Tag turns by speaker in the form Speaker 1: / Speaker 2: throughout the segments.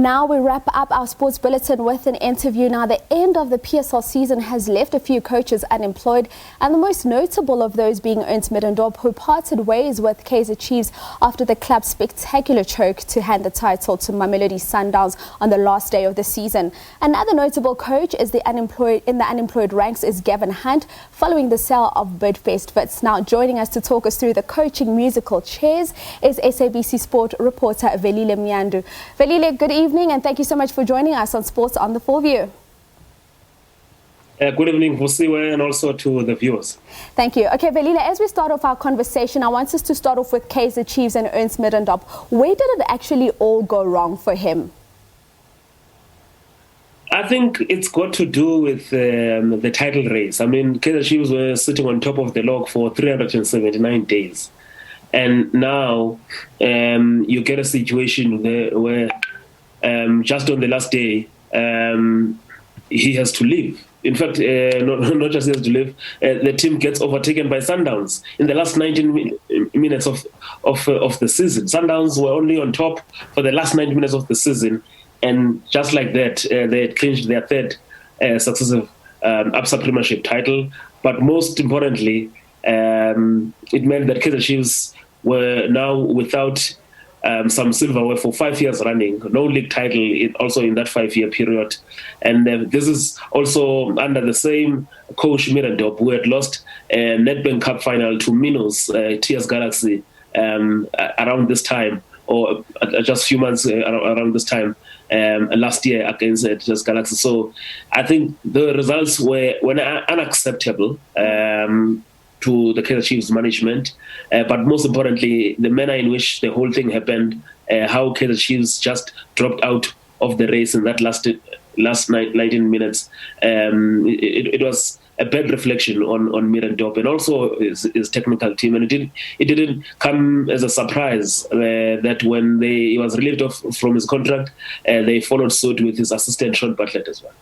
Speaker 1: Now we wrap up our sports bulletin with an interview. Now, the end of the PSL season has left a few coaches unemployed, and the most notable of those being Ernst Middendorp, who parted ways with Kaizer Chiefs after the club's spectacular choke to hand the title to Mamelodi Sundowns on the last day of the season. Another notable coach in the unemployed ranks is Gavin Hunt, following the sale of Bidvest Wits. Now, joining us to talk us through the coaching musical chairs is SABC Sport reporter Velile Mnyandu. Velile, good evening. And thank you so much for joining us on Sports on the Full View.
Speaker 2: Good evening, Vusiwe, and also to the viewers.
Speaker 1: Thank you. Okay, Velile, as we start off our conversation, I want us to start off with Kaizer Chiefs and Ernst Middendorp. Where did it actually all go wrong for him?
Speaker 2: I think it's got to do with the title race. I mean, Kaizer Chiefs were sitting on top of the log for 379 days. And now you get a situation where just on the last day, he has to leave. In fact, not just he has to leave, the team gets overtaken by Sundowns in the last 19 minutes of the season. Sundowns were only on top for the last 90 minutes of the season, and just like that, they had clinched their third successive ABSA Premiership title. But most importantly, it meant that Kaizer Chiefs were now without some silverware for 5 years running, no league title also in that 5-year period. And this is also under the same coach Middendorp, who had lost a Nedbank Cup final to Minos, TS Galaxy, around this time, or just a few months around this time last year against TS Galaxy. So I think the results were unacceptable to the Kaizer Chiefs management, but most importantly, the manner in which the whole thing happened, how Kaizer Chiefs just dropped out of the race in that last 19 minutes. It was a bad reflection on Middendorp and also his technical team, and it didn't come as a surprise that when he was relieved from his contract, they followed suit with his assistant Sean Bartlett as well.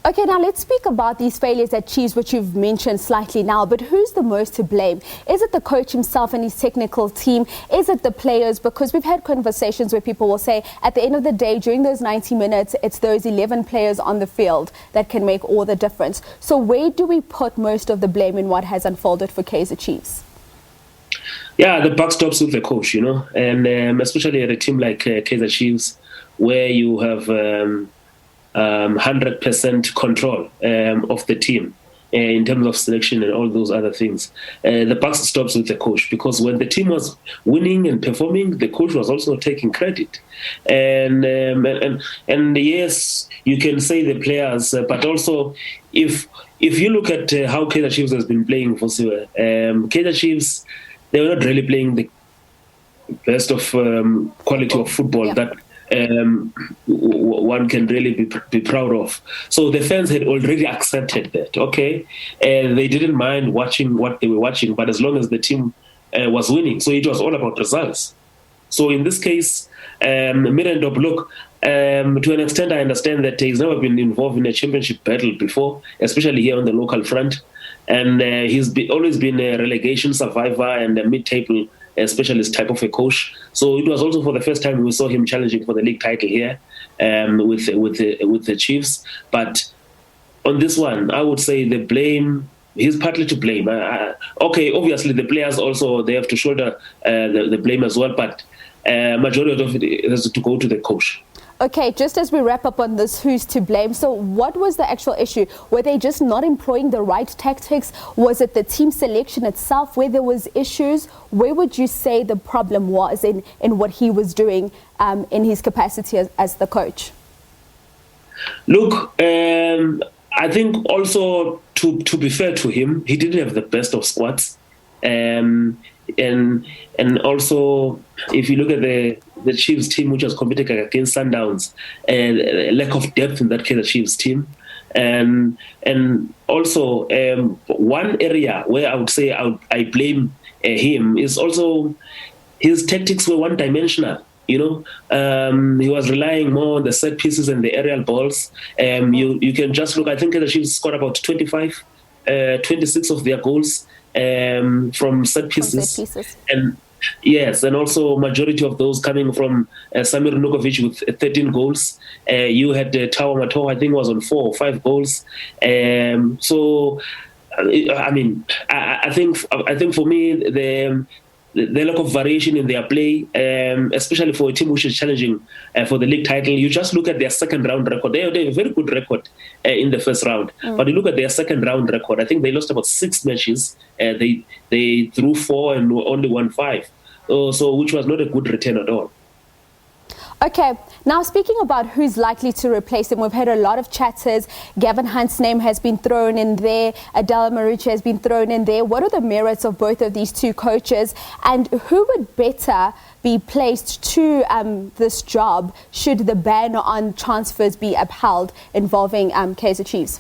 Speaker 1: Okay, now let's speak about these failures at Chiefs, which you've mentioned slightly now, but who's the most to blame? Is it the coach himself and his technical team? Is it the players? Because we've had conversations where people will say, at the end of the day, during those 90 minutes, it's those 11 players on the field that can make all the difference. So where do we put most of the blame in what has unfolded for Kaizer Chiefs?
Speaker 2: Yeah, the buck stops with the coach, and especially at a team like Kaizer Chiefs, where you have 100% control of the team in terms of selection and all those other things. The buck stops with the coach, because when the team was winning and performing, the coach was also taking credit. And yes, you can say the players, but also if you look at how Kaizer Chiefs has been playing for Kaizer Chiefs, they were not really playing the best of quality of football that one can really be proud of. So the fans had already accepted that, okay? They didn't mind watching what they were watching, but as long as the team was winning. So it was all about results. So in this case, Middendorp, look, to an extent, I understand that he's never been involved in a championship battle before, especially here on the local front. And he's always been a relegation survivor and a mid-table specialist type of a coach. So it was also for the first time we saw him challenging for the league title here with the Chiefs. But on this one, I would say the blame, he's partly to blame. Okay, obviously the players also, they have to shoulder the blame as well, but majority of it has to go to the coach.
Speaker 1: Okay, just as we wrap up on this, who's to blame? So what was the actual issue? Were they just not employing the right tactics? Was it the team selection itself where there was issues? Where would you say the problem was in what he was doing in his capacity as the coach?
Speaker 2: Look, I think also to be fair to him, he didn't have the best of squads. And also, if you look at the Chiefs team, which was competing against Sundowns, lack of depth in that Kaizer Chiefs team, and also one area where I would say I blame him is also his tactics were one-dimensional. He was relying more on the set pieces and the aerial balls. You can just look. I think Kaizer Chiefs scored about 26 of their goals from set pieces. Yes, and also majority of those coming from Samir Nukovic with 13 goals. You had Tawa Matoa, I think, was on 4 or 5 goals. So, I mean, I think for me the lack of variation in their play, especially for a team which is challenging for the league title. You just look at their second round record. They have a very good record in the first round, but you look at their second round record. I think they lost about 6 matches. They drew 4 and only won 5. So which was not a good return at all.
Speaker 1: Okay, now speaking about who's likely to replace him, we've heard a lot of chatters. Gavin Hunt's name has been thrown in there. Adela Marucci has been thrown in there. What are the merits of both of these two coaches, and who would better be placed to this job should the ban on transfers be upheld involving Kaizer Chiefs?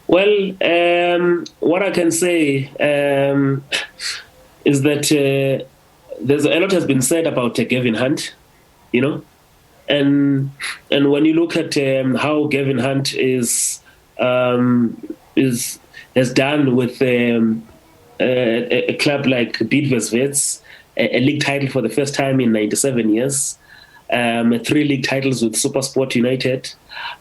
Speaker 2: Well, what I can say is that there's a lot has been said about Gavin Hunt, you know, and when you look at how Gavin Hunt has done with a club like Bidvest Wits, a league title for the first time in 97 years, 3 league titles with SuperSport United.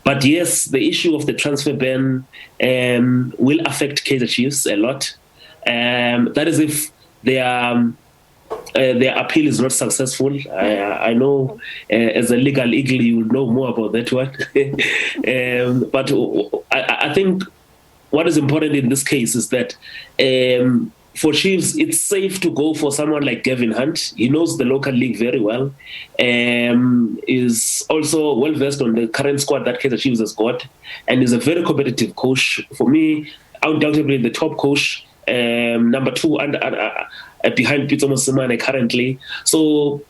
Speaker 2: But yes, the issue of the transfer ban will affect Kaizer Chiefs a lot. That is if their appeal is not successful. I know as a legal eagle you know more about that one. But I think what is important in this case is that for Chiefs, it's safe to go for someone like Gavin Hunt. He knows the local league very well. Is also well versed on the current squad that Kaizer Chiefs has got, and is a very competitive coach. For me, undoubtedly the top coach, number 2 behind Pitso Mosimane currently. So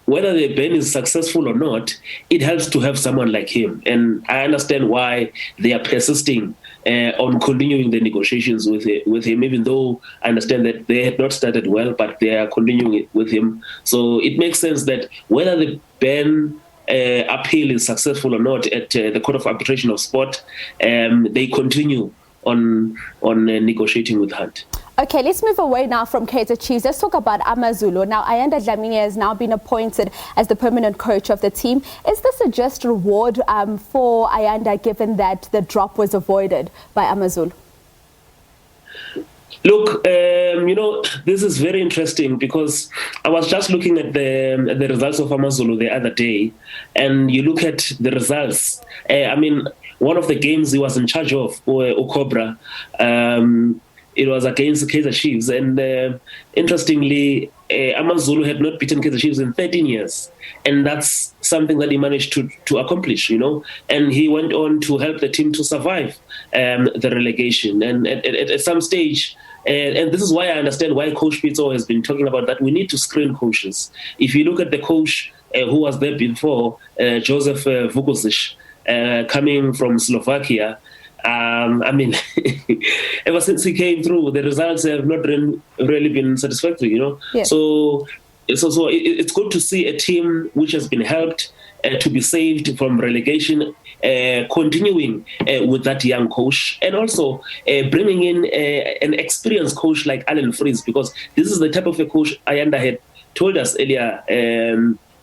Speaker 2: whether the ban is successful or not, it helps to have someone like him. And I understand why they are persisting on continuing the negotiations with him, even though I understand that they had not started well, but they are continuing it with him. So it makes sense that whether the ban appeal is successful or not at the Court of Arbitration of Sport, they continue on negotiating with Hunt.
Speaker 1: Okay, let's move away now from Kaizer Chiefs. Let's talk about Amazulu. Now, Ayanda Dlamini has now been appointed as the permanent coach of the team. Is this a just reward for Ayanda, given that the drop was avoided by Amazulu?
Speaker 2: Look, this is very interesting because I was just looking at the results of Amazulu the other day, and you look at the results. One of the games he was in charge of, Okobra, it was against Kaizer Chiefs, and interestingly, Amazulu had not beaten Kaizer Chiefs in 13 years, and that's something that he managed to accomplish, and he went on to help the team to survive the relegation. And at some stage, and this is why I understand why Coach Pitso has been talking about that we need to screen coaches. If you look at the coach who was there before, Joseph Vukusic, coming from Slovakia, ever since he came through, the results have not really been satisfactory,
Speaker 1: Yes.
Speaker 2: So it's good to see a team which has been helped to be saved from relegation, continuing with that young coach, and also bringing in an experienced coach like Alan Fries, because this is the type of a coach Ayanda had told us earlier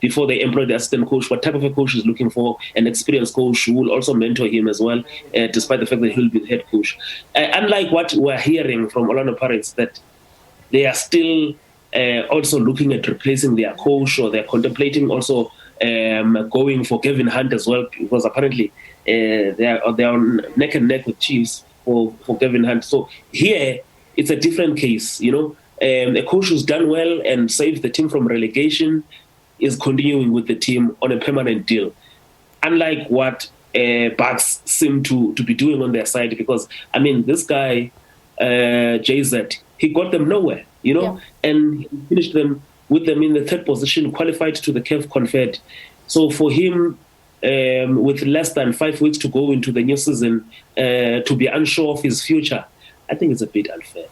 Speaker 2: before they employed the assistant coach, what type of a coach is looking for, an experienced coach who will also mentor him as well, despite the fact that he'll be the head coach. Unlike what we're hearing from Orlando Pirates, that they are still also looking at replacing their coach, or they're contemplating also going for Gavin Hunt as well, because apparently they are neck and neck with Chiefs for Gavin Hunt. So here, it's a different case, a coach who's done well and saved the team from relegation is continuing with the team on a permanent deal. Unlike what Bucks seem to be doing on their side, because, this guy, JZ, he got them nowhere, and he finished with them in the 3rd position, qualified to the CAF Confed. So for him, with less than 5 weeks to go into the new season, to be unsure of his future, I think it's a bit unfair.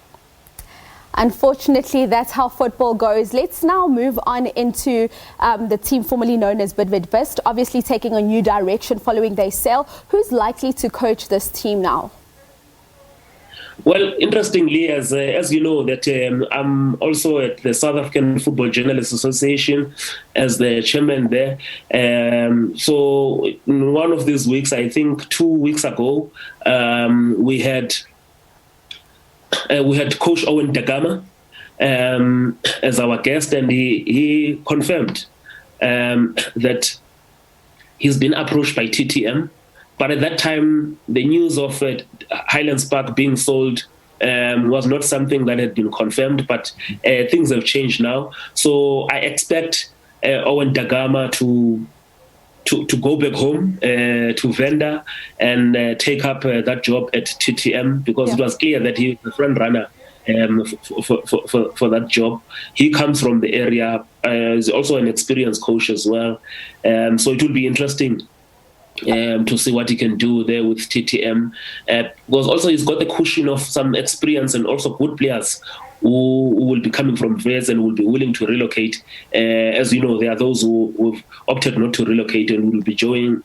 Speaker 1: Unfortunately, that's how football goes. Let's now move on into the team formerly known as Bidvest, obviously taking a new direction following their sale. Who's likely to coach this team now?
Speaker 2: Well, interestingly, as you know, that I'm also at the South African Football Journalists Association as the chairman there. So in one of these weeks, I think 2 weeks ago, we had Coach Owen Dagama as our guest, and he confirmed that he's been approached by TTM. But at that time, the news of Highlands Park being sold was not something that had been confirmed, but things have changed now. So I expect Owen Dagama to go back home to Venda and take up that job at TTM, because it was clear that he was the front runner for that job. He comes from the area. He's also an experienced coach as well. So it will be interesting to see what he can do there with TTM. Because also he's got the cushion of some experience and also good players who will be coming from Wits and will be willing to relocate. As you know, there are those who have opted not to relocate and will be joining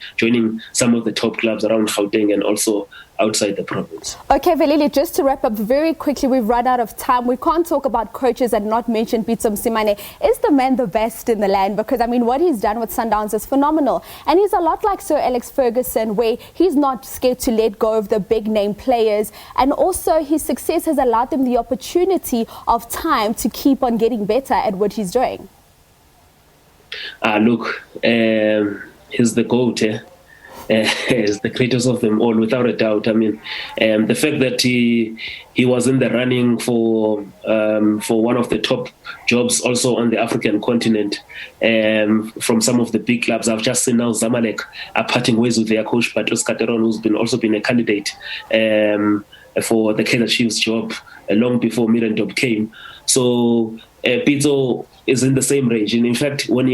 Speaker 2: some of the top clubs around Gauteng and also outside the province.
Speaker 1: Okay, Velile, just to wrap up very quickly, we've run out of time. We can't talk about coaches and not mention Pitso Mosimane. Is the man the best in the land? Because, I mean, what he's done with Sundowns is phenomenal. And he's a lot like Sir Alex Ferguson, where he's not scared to let go of the big name players. And also his success has allowed him the opportunity of time to keep on getting better at what he's doing.
Speaker 2: Look, he's the GOAT. Is the greatest of them all, without a doubt. I mean, the fact that he was in the running for one of the top jobs also on the African continent from some of the big clubs. I've just seen now Zamalek are parting ways with their coach Patrice Cateron, who's also been a candidate for the Kaizer Chiefs job long before Middendorp came. So Pitso is in the same range, and in fact, when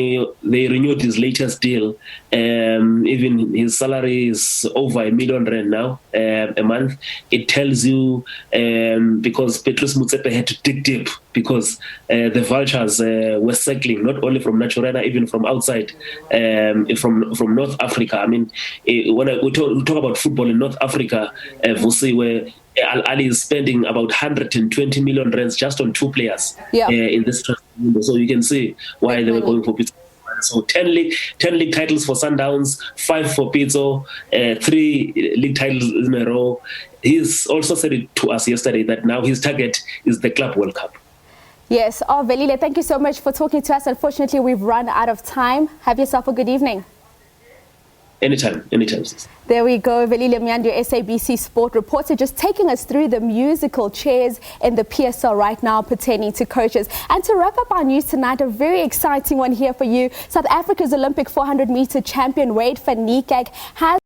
Speaker 2: they renewed his latest deal, even his salary is over R1 million now a month. It tells you because Petrus Motsepe had to dig deep, because the vultures were circling not only from Naturena, even from outside, from North Africa. I mean, when we talk about football in North Africa, Vusi, where Al Ali is spending about 120 million rands just on 2 players in this transfer window. So you can see why they were going for Pitso. So 10 league titles for Sundowns, 5 for Pitso, 3 league titles in a row. He's also said it to us yesterday that now his target is the Club World Cup.
Speaker 1: Yes. Oh, Velile, thank you so much for talking to us. Unfortunately, we've run out of time. Have yourself a good evening.
Speaker 2: Anytime.
Speaker 1: There we go. Velile Mnyandu, SABC Sport reporter, just taking us through the musical chairs in the PSL right now pertaining to coaches. And to wrap up our news tonight, a very exciting one here for you. South Africa's Olympic 400-meter champion Wade van Niekerk has